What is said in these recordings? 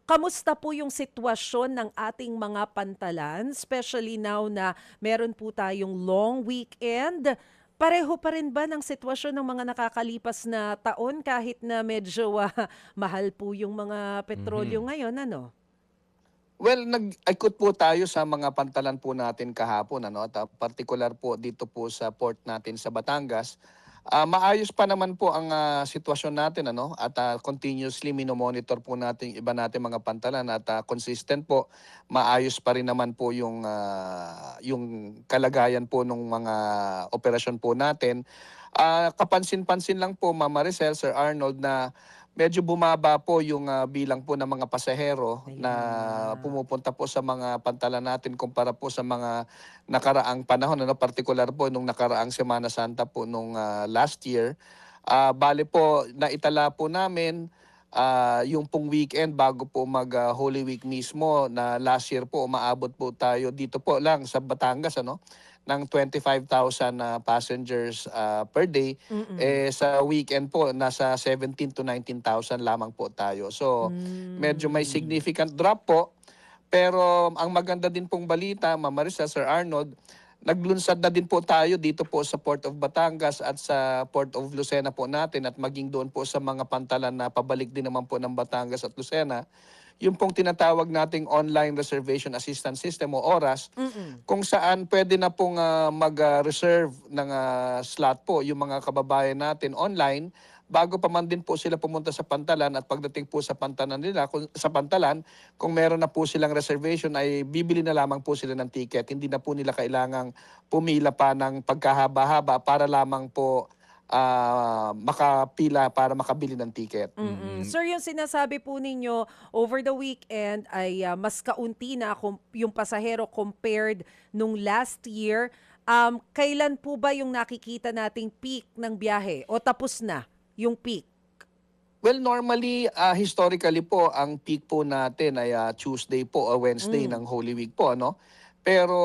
kamusta po yung sitwasyon ng ating mga pantalan, especially now na meron po tayong long weekend? Pareho pa rin ba ng sitwasyon ng mga nakakalipas na taon kahit na medyo mahal po yung mga petrolyo Mhm. ngayon, ano? Well, nag-ikot po tayo sa mga pantalan po natin kahapon, ano, at partikular po dito po sa port natin sa Batangas. Maayos pa naman po ang sitwasyon natin, ano, at continuously minomonitor po natin yung iba natin mga pantalan at consistent po. Maayos pa rin naman po yung kalagayan po ng mga operasyon po natin. Kapansin-pansin lang po, Ma'am Maricel, Sir Arnold, na medyo bumaba po yung bilang po ng mga pasahero na Ayun nga. pumupunta po sa mga pantalan natin kumpara po sa mga nakaraang panahon, ano, partikular po nung nakaraang Semana Santa po nung last year. Bale po, naitala po namin yung pong weekend bago po mag Holy Week mismo na last year po umaabot po tayo dito po lang sa Batangas, ano, ng 25,000 passengers per day. Mm. Sa weekend po nasa 17 to 19,000 lamang po tayo. So medyo may Hmm. significant drop po. Pero ang maganda din pong balita, Ma'am Marisa, Sir Arnold, naglunsad na din po tayo dito po sa Port of Batangas at sa Port of Lucena po natin at maging doon po sa mga pantalan na pabalik din naman po ng Batangas at Lucena. Yung pong tinatawag nating Online Reservation Assistance System o ORAS, Mm. kung saan pwede na pong mag-reserve ng slot po yung mga kababayan natin online bago pa man din po sila pumunta sa pantalan, at pagdating po sa pantalan nila, kung meron na po silang reservation ay bibili na lamang po sila ng ticket. Hindi na po nila kailangang pumila pa ng pagkahaba-haba para lamang po makapila para makabili ng ticket. Mm. Mhm. Sir, yung sinasabi po ninyo over the weekend ay mas kaunti na yung pasahero compared nung last year. Kailan po ba yung nakikita nating peak ng biyahe o tapos na yung peak? Well, normally, historically po, ang peak po natin ay Tuesday po o Wednesday Mm. ng Holy Week po, ano? Pero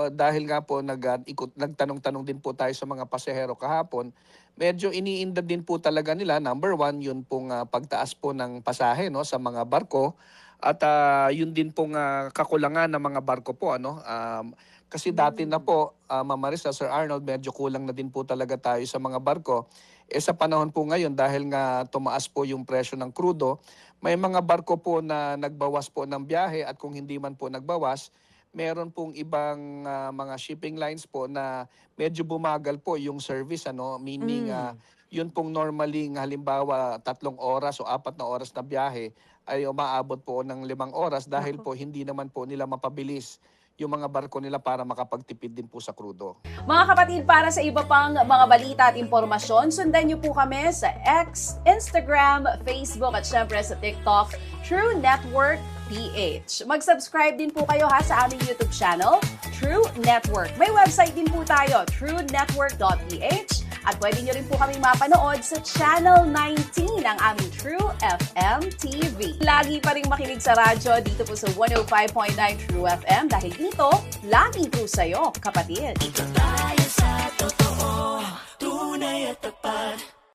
dahil nga po nagtanong-tanong din po tayo sa mga pasahero kahapon, medyo iniinda din po talaga nila, number one, yun pong pagtaas po ng pasahe, no, sa mga barko. At yun din pong kakulangan ng mga barko po, ano? Kasi dati na Hmm. po, Ma'am Marisa, Sir Arnold, medyo kulang na din po talaga tayo sa mga barko. Sa panahon po ngayon, dahil nga tumaas po yung presyo ng krudo, may mga barko po na nagbawas po ng biyahe, at kung hindi man po nagbawas, meron pong ibang mga shipping lines po na medyo bumagal po yung service, ano, meaning Mm. yun pong normally halimbawa 3 oras o 4 na oras na biyahe ay umaabot po ng 5 oras dahil Naku. po hindi naman po nila mapabilis yung mga barko nila para makapagtipid din po sa krudo. Mga kapatid, para sa iba pang mga balita at impormasyon, sundan niyo po kami sa X, Instagram, Facebook at syempre sa TikTok, True Network PH. Mag-subscribe din po kayo sa aming YouTube channel, True Network. May website din po tayo, truenetwork.ph, at pwede niyo rin po kami mapanood sa Channel 19 ng aming True FM TV. Lagi pa rin makinig sa radyo dito po sa 105.9 True FM dahil dito, laging true sa'yo, kapatid. Dito tayo sa totoo, tunay at tapat.